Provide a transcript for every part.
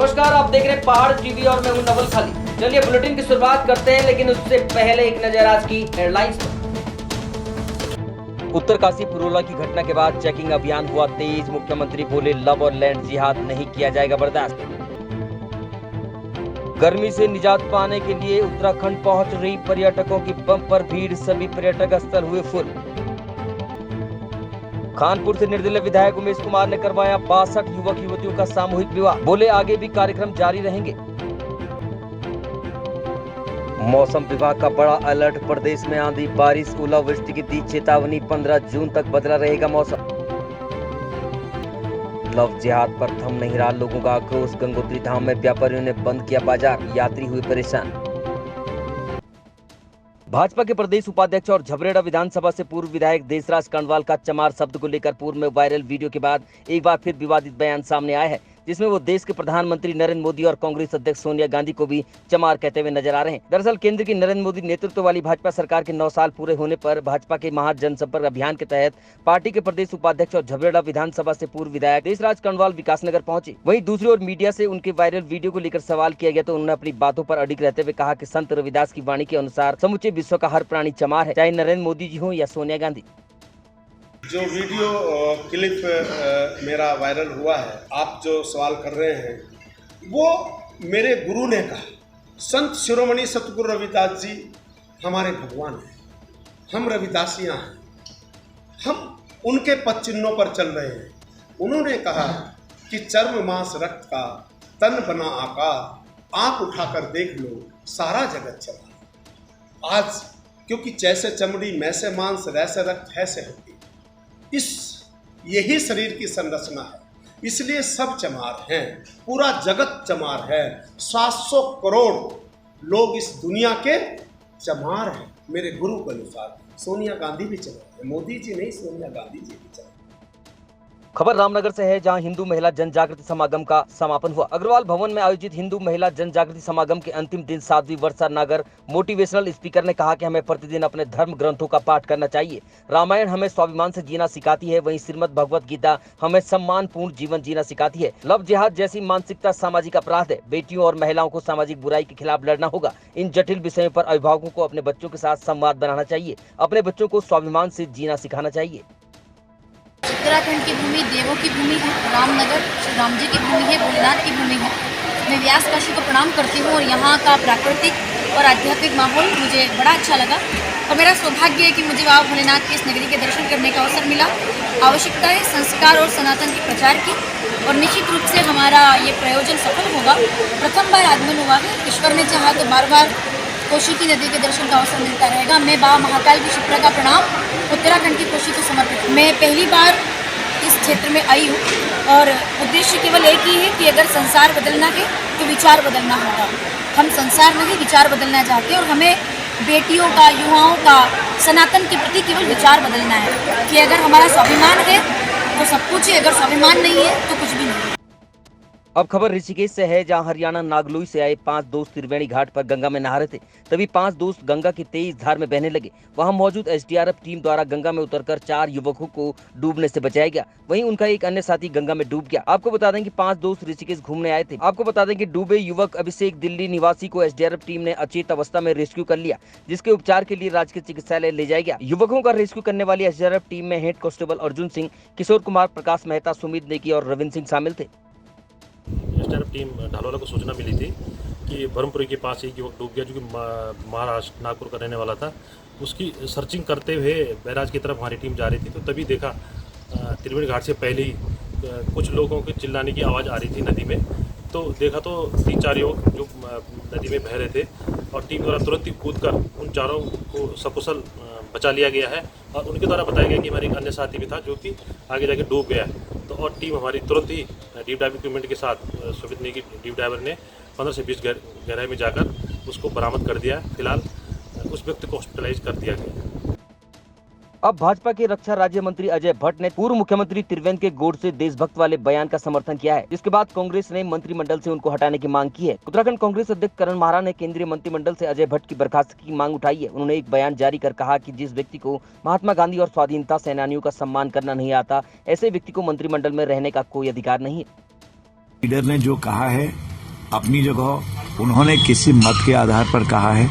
नमस्कार, आप देख रहे हैं पहाड़ टीवी और मैं हूं नवल खाली। चलिए बुलेटिन की शुरुआत करते हैं, लेकिन उससे पहले एक नजर आज की हेडलाइंस पर। उत्तरकाशी पुरोला की घटना के बाद चेकिंग अभियान हुआ तेज। मुख्यमंत्री बोले लव और लैंड जिहाद नहीं किया जाएगा बर्दाश्त। गर्मी से निजात पाने के लिए उत्तराखंड पहुंच रही पर्यटकों की बम्पर भीड़, सभी पर्यटक स्थल हुए फुल। कानपुर से निर्दलीय विधायक उमेश कुमार ने करवाया 62 युवक युवतियों का सामूहिक विवाह, बोले आगे भी कार्यक्रम जारी रहेंगे। मौसम विभाग का बड़ा अलर्ट, प्रदेश में आंधी बारिश ओलावृष्टि की दी चेतावनी, 15 जून तक बदला रहेगा मौसम। लव जिहाद पर थम नहीं रहा लोगों का आक्रोश, गंगोत्री धाम में व्यापारियों ने बंद किया बाजार, यात्री हुए परेशान। भाजपा के प्रदेश उपाध्यक्ष और झबरेड़ा विधानसभा से पूर्व विधायक देशराज कर्णवाल का चमार शब्द को लेकर पूर्व में वायरल वीडियो के बाद एक बार फिर विवादित बयान सामने आया है, जिसमें वो देश के प्रधानमंत्री नरेंद्र मोदी और कांग्रेस अध्यक्ष सोनिया गांधी को भी चमार कहते हुए नजर आ रहे हैं। दरअसल केंद्र की नरेंद्र मोदी नेतृत्व वाली भाजपा सरकार के 9 साल पूरे होने पर भाजपा के महा जनसंपर्क अभियान के तहत पार्टी के प्रदेश उपाध्यक्ष और झबरेड़ा विधानसभा से पूर्व विधायक देशराज कर्णवाल विकासनगर पहुंचे। वहीं दूसरी ओर मीडिया से उनके वायरल वीडियो को लेकर सवाल किया गया तो उन्होंने अपनी बातों पर अडिग रहते हुए कहा कि संत रविदास की वाणी के अनुसार समूचे विश्व का हर प्राणी चमार है, चाहे नरेंद्र मोदी जी हो या सोनिया गांधी। जो वीडियो क्लिप मेरा वायरल हुआ है, आप जो सवाल कर रहे हैं, वो मेरे गुरु ने कहा। संत शिरोमणि सतगुरु रविदास जी हमारे भगवान हैं, हम रविदासियाँ हैं, हम उनके पद चिन्हों पर चल रहे हैं। उन्होंने कहा कि चर्म मांस रक्त का तन बना आकार, आँख उठाकर देख लो सारा जगत चला। आज क्योंकि जैसे चमड़ी मैसे मांस वैसे रक्त ऐसे होती, इस यही शरीर की संरचना है, इसलिए सब चमार हैं, पूरा जगत चमार है। 700 करोड़ लोग इस दुनिया के चमार हैं। मेरे गुरु के अनुसार सोनिया गांधी भी चमार है, मोदी जी नहीं, सोनिया गांधी जी भी चमार। खबर रामनगर से है, जहां हिंदू महिला जन जागृति समागम का समापन हुआ। अग्रवाल भवन में आयोजित हिंदू महिला जन जागृति समागम के अंतिम दिन साध्वी वर्षा नागर मोटिवेशनल स्पीकर ने कहा कि हमें प्रतिदिन अपने धर्म ग्रंथों का पाठ करना चाहिए। रामायण हमें स्वाभिमान से जीना सिखाती है, वहीं श्रीमद् भगवत गीता हमें सम्मानपूर्ण जीवन जीना सिखाती है। लव जिहाद जैसी मानसिकता सामाजिक अपराध है। बेटियों और महिलाओं को सामाजिक बुराई के खिलाफ लड़ना होगा। इन जटिल विषयों पर अभिभावकों को अपने बच्चों के साथ संवाद बनाना चाहिए, अपने बच्चों को स्वाभिमान से जीना सिखाना चाहिए। उत्तराखंड की भूमि देवों की भूमि है, रामनगर श्री राम जी की भूमि है, भोलेनाथ की भूमि है। मैं व्यास काशी को प्रणाम करती हूँ और यहाँ का प्राकृतिक और आध्यात्मिक माहौल मुझे बड़ा अच्छा लगा और मेरा सौभाग्य है कि मुझे बाबा भोलेनाथ की इस नगरी के दर्शन करने का अवसर मिला। आवश्यकता है संस्कार और सनातन के प्रचार की और निश्चित रूप से हमारा ये प्रयोजन सफल होगा। प्रथम बार आगमन हुआ है, ईश्वर ने चाहा तो बार बार कोशी की नदी के दर्शन का अवसर मिलता रहेगा। मैं बाबा महाकाल की शिप्रा का प्रणाम उत्तराखंड की कोशी को समर्पित। मैं पहली बार इस क्षेत्र में आई हूँ और उद्देश्य केवल एक ही है कि अगर संसार बदलना है तो विचार बदलना होगा। हम संसार नहीं विचार बदलना चाहते हैं और हमें बेटियों का, युवाओं का, सनातन के प्रति केवल विचार बदलना है कि अगर हमारा स्वाभिमान है तो सब कुछ है, अगर स्वाभिमान नहीं है तो कुछ भी नहीं। अब खबर ऋषिकेश से है, जहां हरियाणा नागलोई से आए 5 दोस्त त्रिवेणी घाट पर गंगा में नहा रहे थे। तभी 5 दोस्त गंगा की तेज धार में बहने लगे। वहां मौजूद एसडीआरएफ टीम द्वारा गंगा में उतरकर 4 युवकों को डूबने से बचाया गया। वहीं उनका एक अन्य साथी गंगा में डूब गया। आपको बता दें कि 5 दोस्त ऋषिकेश घूमने आए थे। आपको बता दें कि डूबे युवक अभिषेक दिल्ली निवासी को एसडीआरएफ टीम ने अचेत अवस्था में रेस्क्यू कर लिया, जिसके उपचार के लिए राजकीय चिकित्सालय ले जाया गया। युवकों का रेस्क्यू करने वाली एसडीआरएफ टीम में हेड कांस्टेबल अर्जुन सिंह, किशोर कुमार, प्रकाश मेहता, सुमित नेगी और रविंद्र सिंह शामिल थे। एसडीआरएफ टीम ढालवाला को सूचना मिली थी कि ब्रह्मपुरी के पास एक युवक डूब गया, जो कि महाराष्ट्र नागपुर का रहने वाला था। उसकी सर्चिंग करते हुए बैराज की तरफ हमारी टीम जा रही थी, तो तभी देखा त्रिवेणी घाट से पहले ही कुछ लोगों के चिल्लाने की आवाज़ आ रही थी नदी में। तो देखा तो 3-4 युवक जो नदी में बह रहे थे और टीम द्वारा तुरंत ही कूदकर उन चारों को सकुशल बचा लिया गया है और उनके द्वारा बताया गया कि हमारे एक अन्य साथी भी था जो कि आगे जाके डूब गया। तो और टीम हमारी तुरंत ही डीप डाइव इक्विपमेंट के साथ सुमित नेगी डीप डाइवर ने 15 से 20 गहराई में जाकर उसको बरामद कर दिया। फिलहाल उस व्यक्ति को हॉस्पिटलाइज कर दिया गया। अब भाजपा के रक्षा राज्य मंत्री अजय भट्ट ने पूर्व मुख्यमंत्री त्रिवेंद्र के गोड से देशभक्त वाले बयान का समर्थन किया है, जिसके बाद कांग्रेस ने मंत्रिमंडल से उनको हटाने की मांग की है। उत्तराखंड कांग्रेस अध्यक्ष करण माहरा ने केंद्रीय मंत्रिमंडल से अजय भट्ट की बर्खास्तगी की मांग उठाई है। उन्होंने एक बयान जारी कर कहा कि जिस व्यक्ति को महात्मा गांधी और स्वाधीनता सेनानियों का सम्मान करना नहीं आता, ऐसे व्यक्ति को मंत्रिमंडल में रहने का कोई अधिकार नहीं है। लीडर ने जो कहा है अपनी जगह उन्होंने किसी मत के आधार पर कहा है,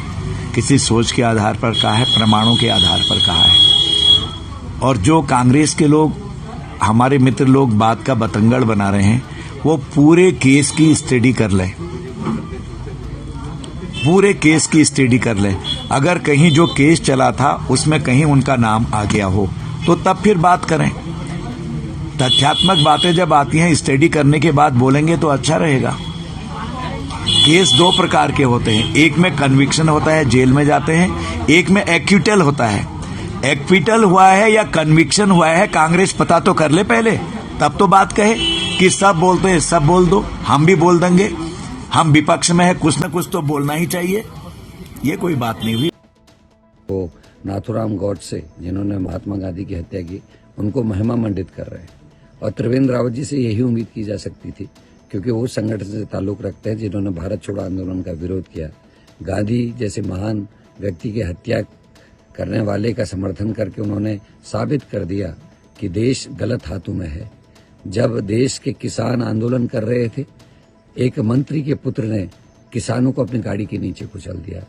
किसी सोच के आधार पर कहा है, प्रमाणों के आधार पर कहा है। और जो कांग्रेस के लोग, हमारे मित्र लोग बात का बतंगड़ बना रहे हैं, वो पूरे केस की स्टडी कर लें, पूरे केस की स्टडी कर लें। अगर कहीं जो केस चला था उसमें कहीं उनका नाम आ गया हो तो तब फिर बात करें। तथ्यात्मक बातें जब आती हैं स्टडी करने के बाद बोलेंगे तो अच्छा रहेगा। केस दो प्रकार के होते हैं, एक में कन्विक्शन होता है, जेल में जाते हैं, एक में एक्विटल होता है। एक्विटल हुआ है या कन्विक्शन हुआ है, कांग्रेस पता तो कर ले पहले, तब तो बात कहे कि सब बोलते हैं सब बोल दो, हम भी बोल देंगे, हम विपक्ष में है, कुछ न कुछ तो बोलना ही चाहिए। ये कोई बात नहीं हुई। वो नाथूराम गॉडसे जिन्होंने महात्मा गांधी की हत्या की, उनको महिमा मंडित कर रहे हैं। और त्रिवेंद्र रावत जी से यही उम्मीद की जा सकती थी, क्योंकि वो संगठन से ताल्लुक रखते हैं जिन्होंने भारत छोड़ो आंदोलन का विरोध किया। गांधी जैसे महान व्यक्ति की हत्या करने वाले का समर्थन करके उन्होंने साबित कर दिया कि देश गलत हाथों में है। जब देश के किसान आंदोलन कर रहे थे, एक मंत्री के पुत्र ने किसानों को अपनी गाड़ी के नीचे कुचल दिया।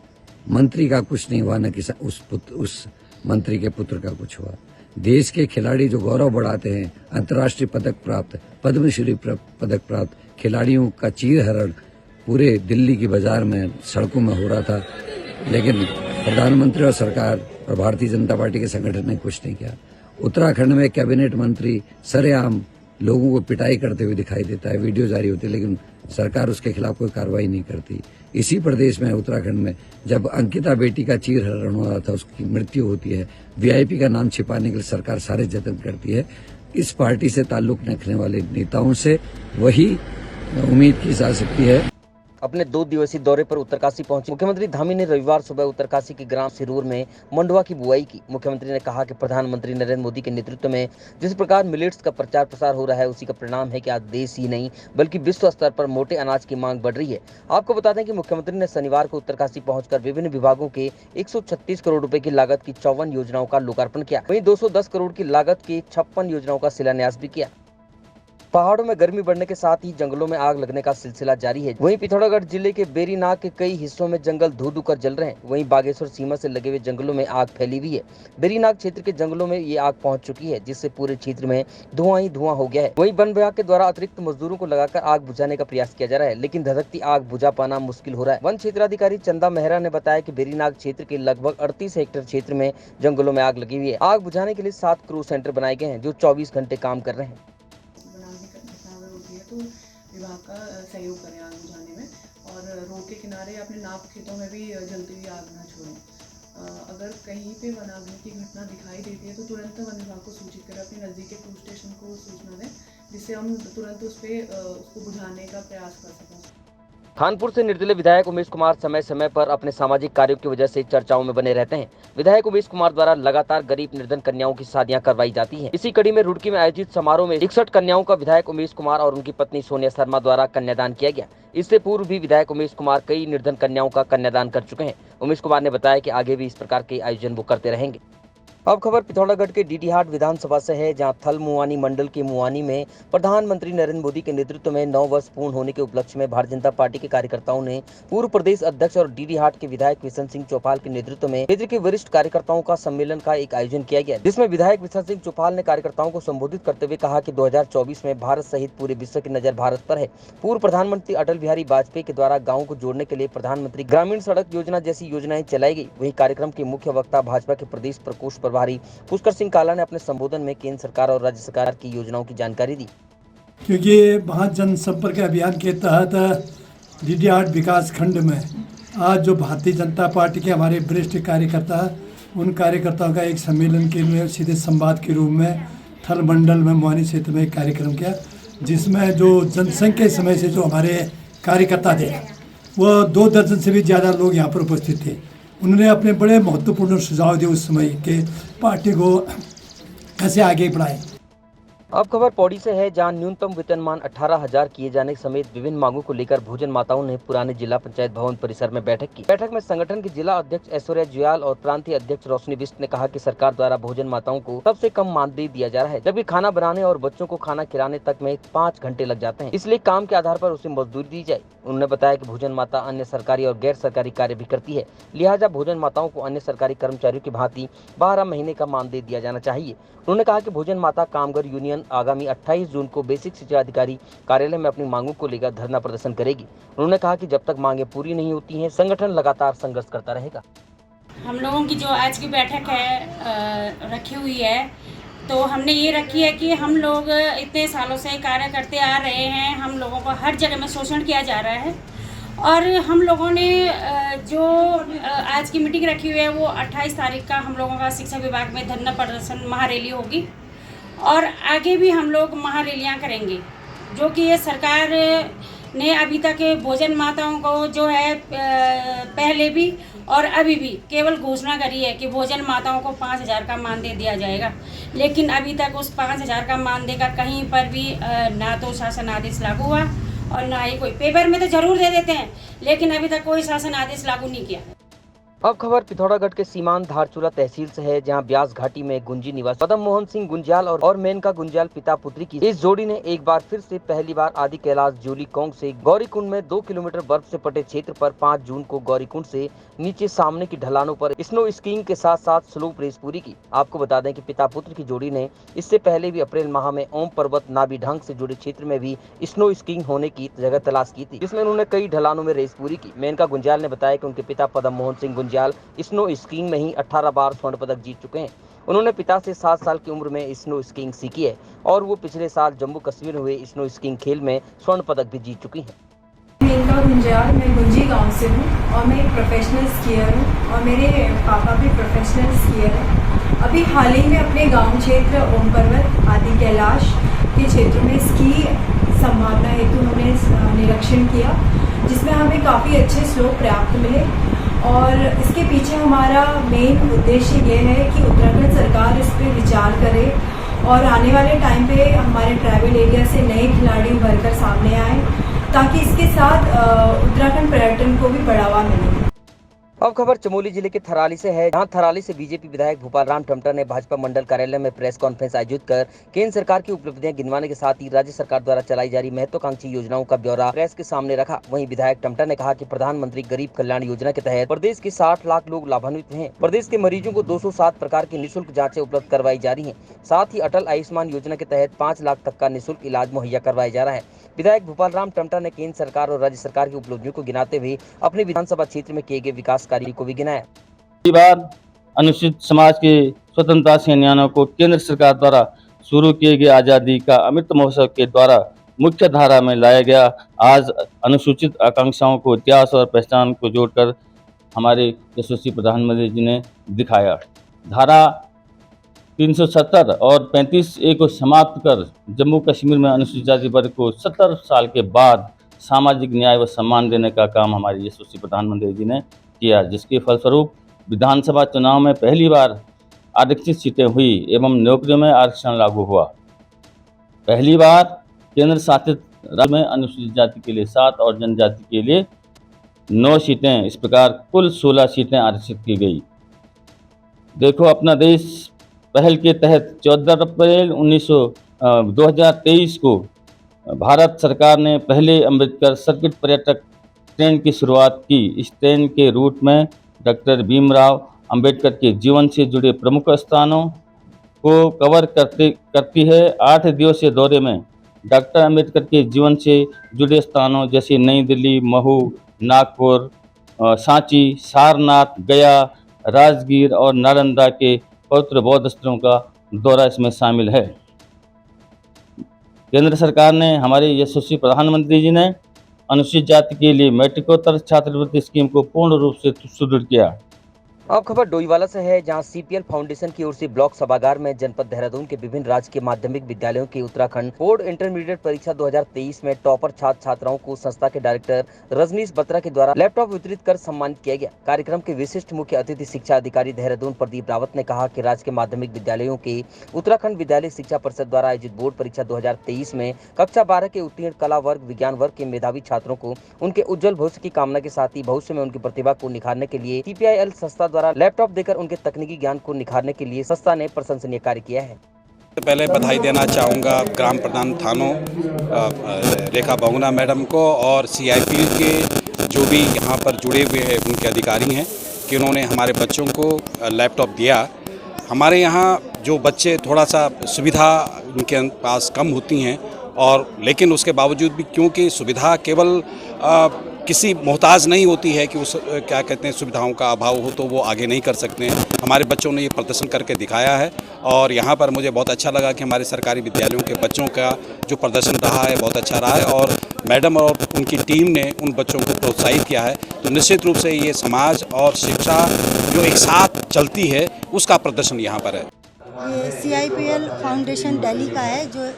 मंत्री का कुछ नहीं हुआ, न किसान उस मंत्री के पुत्र का कुछ हुआ। देश के खिलाड़ी जो गौरव बढ़ाते हैं, अंतर्राष्ट्रीय पदक प्राप्त, पद्मश्री पदक प्राप्त खिलाड़ियों का चीरहरण पूरे दिल्ली की बाजार में, सड़कों में हो रहा था, लेकिन प्रधानमंत्री और सरकार और भारतीय जनता पार्टी के संगठन ने कुछ नहीं किया। उत्तराखंड में कैबिनेट मंत्री सरेआम लोगों को पिटाई करते हुए दिखाई देता है, वीडियो जारी होती है, लेकिन सरकार उसके खिलाफ कोई कार्रवाई नहीं करती। इसी प्रदेश में, उत्तराखंड में, जब अंकिता बेटी का चीरहरण हो रहा था, उसकी मृत्यु होती है, वीआईपी का नाम छिपाने के लिए सरकार सारे जतन करती है। इस पार्टी से ताल्लुक रखने वाले नेताओं से वही उम्मीद की जा सकती है। अपने 2 दिवसीय दौरे पर उत्तरकाशी पहुंचे मुख्यमंत्री धामी ने रविवार सुबह उत्तरकाशी के ग्राम सिरूर में मंडुआ की बुआई की। मुख्यमंत्री ने कहा कि प्रधानमंत्री नरेंद्र मोदी के नेतृत्व में जिस प्रकार मिलेट्स का प्रचार प्रसार हो रहा है, उसी का परिणाम है कि आज देश ही नहीं बल्कि विश्व स्तर पर मोटे अनाज की मांग बढ़ रही है। आपको बता दें कि मुख्यमंत्री ने शनिवार को उत्तरकाशी पहुंचकर विभिन्न विभागों के 136 करोड़ रुपए की लागत की 54 योजनाओं का लोकार्पण किया। वहीं 210 करोड़ की लागत की 56 योजनाओं का शिलान्यास भी किया। पहाड़ों में गर्मी बढ़ने के साथ ही जंगलों में आग लगने का सिलसिला जारी है। वहीं पिथौरागढ़ जिले के बेरीनाग के कई हिस्सों में जंगल धू कर जल रहे हैं। वहीं बागेश्वर सीमा से लगे हुए जंगलों में आग फैली हुई है। बेरीनाग क्षेत्र के जंगलों में ये आग पहुंच चुकी है, जिससे पूरे क्षेत्र में धुआं ही धुआं हो गया है। वहीं वन विभाग के द्वारा अतिरिक्त मजदूरों को लगाकर आग बुझाने का प्रयास किया जा रहा है, लेकिन धधकती आग बुझा पाना मुश्किल हो रहा है। वन क्षेत्राधिकारी चंदा मेहरा ने बताया कि बेरीनाग क्षेत्र के लगभग 38 हेक्टेयर क्षेत्र में जंगलों में आग लगी हुई है। आग बुझाने के लिए 7 क्रू सेंटर बनाए गए हैं, जो 24 घंटे काम कर रहे हैं। तो विभाग का सहयोग करें आग बुझाने में, और रोड के किनारे अपने नाप खेतों में भी जलती हुई आग न छोड़ें। अगर कहीं पे वनाग्नि की घटना दिखाई देती है तो तुरंत वन विभाग को सूचित करें, अपने नज़दीक के क्रू स्टेशन को सूचना दें, जिससे हम तुरंत उसको बुझाने का प्रयास कर सकें। खानपुर से निर्दलीय विधायक उमेश कुमार समय समय पर अपने सामाजिक कार्यों की वजह से चर्चाओं में बने रहते हैं। विधायक उमेश कुमार द्वारा लगातार गरीब निर्धन कन्याओं की शादियां करवाई जाती हैं। इसी कड़ी में रुड़की में आयोजित समारोह में 61 कन्याओं का विधायक उमेश कुमार और उनकी पत्नी सोनिया शर्मा द्वारा कन्यादान किया गया। इससे पूर्व भी विधायक उमेश कुमार कई निर्धन कन्याओं का कन्यादान कर चुके हैं। उमेश कुमार ने बताया कि आगे भी इस प्रकार के आयोजन वो करते रहेंगे। अब खबर पिथौरागढ़ के डीडीहाट विधानसभा से है, जहां थल मुआनी मंडल के मुआनी में प्रधानमंत्री नरेंद्र मोदी के नेतृत्व में 9 वर्ष पूर्ण होने के उपलक्ष्य में भारतीय जनता पार्टी के कार्यकर्ताओं ने पूर्व प्रदेश अध्यक्ष और डीडीहाट के विधायक विशन सिंह चौपाल के नेतृत्व में क्षेत्र के वरिष्ठ कार्यकर्ताओं का सम्मेलन का एक आयोजन किया गया, जिसमें विधायक विशन सिंह चौपाल ने कार्यकर्ताओं को संबोधित करते हुए कहा कि 2024 में भारत सहित पूरे विश्व की नजर भारत पर है। पूर्व प्रधानमंत्री अटल बिहारी वाजपेयी के द्वारा गाँव को जोड़ने के लिए प्रधानमंत्री ग्रामीण सड़क योजना जैसी योजनाएं चलाई गई। वहीं कार्यक्रम के मुख्य वक्ता भाजपा के प्रदेश प्रकोष्ठ प्रभारी पुष्कर सिंह काला ने अपने संबोधन में केंद्र सरकार और राज्य सरकार की योजनाओं की जानकारी दी। क्योंकि वहाँ जनसंपर्क अभियान के तहत डीडीहाट विकास खंड में आज जो भारतीय जनता पार्टी के हमारे वरिष्ठ कार्यकर्ता, उन कार्यकर्ताओं का एक सम्मेलन के सीधे संवाद के रूप में थल मंडल में मुआनी क्षेत्र में एक कार्यक्रम किया, जिसमें जो जनसंघ के समय से जो हमारे कार्यकर्ता थे वो 2 दर्जन से भी ज़्यादा लोग यहाँ पर उपस्थित थे। उन्होंने अपने बड़े महत्वपूर्ण सुझाव दिए उस समय के पार्टी को कैसे आगे बढ़ाएं। अब खबर पौड़ी से है, जहां न्यूनतम वेतनमान 18,000 किए जाने समेत विभिन्न मांगों को लेकर भोजन माताओं ने पुराने जिला पंचायत भवन परिसर में बैठक की। बैठक में संगठन के जिला अध्यक्ष ऐश्वर्या जुयाल और प्रांतीय अध्यक्ष रोशनी बिष्ट ने कहा कि सरकार द्वारा भोजन माताओं को सबसे कम मानदेय दिया जा रहा है, जबकि खाना बनाने और बच्चों को खाना खिलाने तक में 5 घंटे लग जाते हैं, इसलिए काम के आधार पर उसे मजदूरी दी जाए। उन्होंने बताया कि भोजन माता अन्य सरकारी और गैर सरकारी कार्य भी करती है, लिहाजा भोजन माताओं को अन्य सरकारी कर्मचारियों की भांति 12 महीने का मानदेय दिया जाना चाहिए। उन्होंने कहा कि भोजन माता कामगार यूनियन आगामी 28 जून को बेसिक शिक्षा अधिकारी कार्यालय में अपनी मांगों को लेकर धरना प्रदर्शन करेगी। उन्होंने कहा कि जब तक मांगे पूरी नहीं होती हैं, संगठन लगातार संघर्ष करता रहेगा। हम लोगों की जो आज की बैठक है रखी हुई है, तो हमने ये रखी है कि हम लोग इतने सालों से कार्य करते आ रहे हैं, हम लोगों को हर जगह में शोषण किया जा रहा है और हम लोगों ने जो आज की मीटिंग रखी हुई है वो 28 तारीख का हम लोगों का शिक्षा विभाग में धरना प्रदर्शन महारैली होगी और आगे भी हम लोग महारैलियाँ करेंगे, जो कि ये सरकार ने अभी तक भोजन माताओं को जो है पहले भी और अभी भी केवल घोषणा करी है कि भोजन माताओं को 5,000 का मानदेय दिया जाएगा, लेकिन अभी तक उस 5,000 का मानदेय का कहीं पर भी ना तो शासन आदेश लागू हुआ और ना ही कोई पेपर में तो जरूर दे देते हैं, लेकिन अभी तक कोई शासन आदेश लागू नहीं किया। अब खबर पिथौरागढ़ के सीमांत धारचूला तहसील से है, जहां ब्यास घाटी में गुंजी निवासी पदम मोहन सिंह गुंजाल और मेनका गुंजाल पिता पुत्री की इस जोड़ी ने एक बार फिर से पहली बार आदि कैलाश जोलीकोंग से गौरीकुंड में 2 किलोमीटर बर्फ से पटे क्षेत्र पर 5 जून को गौरीकुंड से नीचे सामने की ढलानों पर स्नो स्कीइंग के साथ साथ स्लोप रेस पूरी की। आपको बता दें कि पिता पुत्र की जोड़ी ने इससे पहले भी अप्रैल माह में ओम पर्वत नाभि ढंग से जुड़े क्षेत्र में भी स्नो स्कीइंग होने की जगह तलाश की थी, जिसमें उन्होंने कई ढलानों में रेस पूरी की। मेनका गुंजाल ने बताया कि उनके पिता पदम मोहन सिंह गुंजाल स्नो स्कीइंग में ही 18 बार स्वर्ण पदक जीत चुके हैं। उन्होंने पिता से 7 साल की उम्र में स्नो स्कीइंग सीखी है और वो पिछले साल जम्मू कश्मीर हुए स्नो स्कीइंग खेल में स्वर्ण पदक भी जीत चुकी हैं। मेनका गुंजाल, मैं गुंजी गांव से हूँ और मैं एक प्रोफेशनल स्कीयर हूँ और मेरे पापा भी प्रोफेशनल स्कीयर हैं। अभी हाल ही में अपने गांव क्षेत्र ओम पर्वत आदि कैलाश के क्षेत्र में स्की संभावना हेतु हमने निरीक्षण किया, जिसमें हमें काफ़ी अच्छे स्लोप प्राप्त मिले और इसके पीछे हमारा मेन उद्देश्य ये है कि उत्तराखंड सरकार इस पर विचार करे और आने वाले टाइम पे हमारे ट्राइबल एरिया से नए खिलाड़ी उभर कर सामने आए, ताकि इसके साथ उत्तराखंड पर्यटन को भी बढ़ावा मिले। अब खबर चमोली जिले के थराली से है, जहां थराली से बीजेपी विधायक भूपाल राम टमटा ने भाजपा मंडल कार्यालय में प्रेस कॉन्फ्रेंस आयोजित कर केंद्र सरकार की उपलब्धियां गिनवाने के साथ ही राज्य सरकार द्वारा चलाई जा रही महत्वाकांक्षी योजनाओं का ब्यौरा प्रेस के सामने रखा। वहीं विधायक टमटा ने कहा कि प्रधानमंत्री गरीब कल्याण योजना के तहत प्रदेश के 60 लाख लोग लाभान्वित हैं। प्रदेश के मरीजों को 207 प्रकार की निःशुल्क जाँचें उपलब्ध करवाई जा रही है। साथ ही अटल आयुष्मान योजना के तहत 5 लाख तक का निःशुल्क इलाज मुहैया करवाया जा रहा है। विधायक भूपाल राम टमटा ने केंद्र सरकार और राज्य सरकार की उपलब्धियों को गिनाते हुए अपने विधानसभा क्षेत्र में किए गए विकास कार्यों को भी गिनाया। बार अनुसूचित समाज के स्वतंत्रता सेनानियों को केंद्र सरकार द्वारा शुरू किए गए आज़ादी का अमृत महोत्सव के द्वारा मुख्य धारा में लाया गया। आज अनुसूचित आकांक्षाओं को इतिहास और पहचान को जोड़कर हमारे यशस्वी प्रधानमंत्री जी ने दिखाया। धारा 370 और 35A को समाप्त कर जम्मू कश्मीर में अनुसूचित जाति वर्ग को 70 साल के बाद सामाजिक न्याय व सम्मान देने का काम हमारे यशस्वी प्रधानमंत्री जी ने किया, जिसके फलस्वरूप विधानसभा चुनाव में पहली बार आरक्षित सीटें हुई एवं नौकरियों में आरक्षण लागू हुआ। पहली बार केंद्र शासित राज्य में अनुसूचित जाति के लिए 7 और जनजाति के लिए 9 सीटें, इस प्रकार कुल 16 सीटें आरक्षित की गई। देखो, अपना देश पहल के तहत 14 अप्रैल 2023 को भारत सरकार ने पहले अम्बेडकर सर्किट पर्यटक ट्रेन की शुरुआत की। इस ट्रेन के रूट में डॉक्टर भीमराव अंबेडकर के जीवन से जुड़े प्रमुख स्थानों को कवर करती है। 8 दिवसीय दौरे में डॉक्टर अंबेडकर के जीवन से जुड़े स्थानों जैसे नई दिल्ली, महू, नागपुर, सांची, सारनाथ, गया, राजगीर और नालंदा के पवित्र बौद्ध स्थलों का दौरा इसमें शामिल है। केंद्र सरकार ने, हमारे यशस्वी प्रधानमंत्री जी ने अनुसूचित जाति के लिए मैट्रिकोत्तर छात्रवृत्ति स्कीम को पूर्ण रूप से सुदृढ़ किया। अब खबर डोईवाला से है, जहां सीपीएल फाउंडेशन की ओर से ब्लॉक सभागार में जनपद देहरादून के विभिन्न राजकीय माध्यमिक विद्यालयों की उत्तराखंड बोर्ड इंटरमीडिएट परीक्षा 2023 में टॉपर छात्र छात्राओं को संस्था के डायरेक्टर रजनीश बत्रा के द्वारा लैपटॉप वितरित कर सम्मानित किया गया। कार्यक्रम के विशिष्ट मुख्य अतिथि शिक्षा अधिकारी देहरादून प्रदीप रावत ने कहा कि राजकीय माध्यमिक विद्यालयों के उत्तराखंड विद्यालय शिक्षा परिषद द्वारा आयोजित बोर्ड परीक्षा 2023 में कक्षा 12 के उत्तीर्ण कला वर्ग विज्ञान वर्ग के मेधावी छात्रों को उनके उज्जवल भविष्य की कामना के साथ ही भविष्य में उनकी प्रतिभा को निखारने के लिए सीपीआईएल संस्था द्वारा लैपटॉप देकर उनके तकनीकी ज्ञान को निखारने के लिए संस्था ने प्रशंसनीय कार्य किया है। पहले बधाई देना चाहूँगा ग्राम प्रधान थानों रेखा बहुगुणा मैडम को और CIPL के जो भी यहाँ पर जुड़े हुए हैं उनके अधिकारी हैं कि उन्होंने हमारे बच्चों को लैपटॉप दिया। हमारे यहाँ जो बच्चे थोड़ा सा सुविधा उनके पास कम होती हैं और लेकिन उसके बावजूद भी क्योंकि सुविधा केवल किसी मोहताज नहीं होती है कि उस क्या कहते हैं सुविधाओं का अभाव हो तो वो आगे नहीं कर सकते हैं। हमारे बच्चों ने ये प्रदर्शन करके दिखाया है और यहाँ पर मुझे बहुत अच्छा लगा कि हमारे सरकारी विद्यालयों के बच्चों का जो प्रदर्शन रहा है बहुत अच्छा रहा है और मैडम और उनकी टीम ने उन बच्चों को प्रोत्साहित किया है। तो निश्चित रूप से ये समाज और शिक्षा जो एक साथ चलती है उसका प्रदर्शन यहाँ पर है। ये CIPL फाउंडेशन दिल्ली का है जो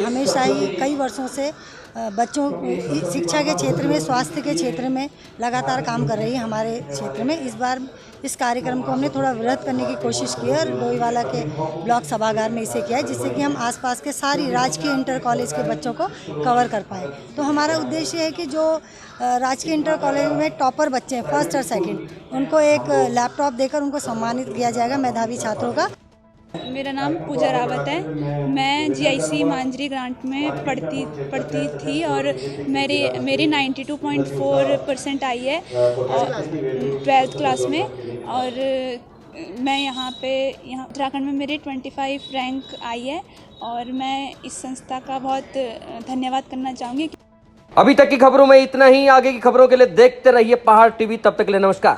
हमेशा ही कई वर्षों से बच्चों शिक्षा के क्षेत्र में स्वास्थ्य के क्षेत्र में लगातार काम कर रही है हमारे क्षेत्र में। इस बार इस कार्यक्रम को हमने थोड़ा वृहद करने की कोशिश की है और डोईवाला के ब्लॉक सभागार में इसे किया है जिससे कि हम आसपास के सारी राजकीय इंटर कॉलेज के बच्चों को कवर कर पाएँ। तो हमारा उद्देश्य है कि जो राजकीय इंटर कॉलेज में टॉपर बच्चे हैं फर्स्ट और सेकेंड उनको एक लैपटॉप देकर उनको सम्मानित किया जाएगा मेधावी छात्रों का। मेरा नाम पूजा रावत है। मैं GIC मांजरी ग्रांट में पढ़ती थी और मेरी 92.4% आई है 12th क्लास में और मैं यहाँ उत्तराखंड में मेरी 25 रैंक आई है और मैं इस संस्था का बहुत धन्यवाद करना चाहूँगी। अभी तक की खबरों में इतना ही। आगे की खबरों के लिए देखते रहिए पहाड़ टीवी। तब तक के लिए नमस्कार।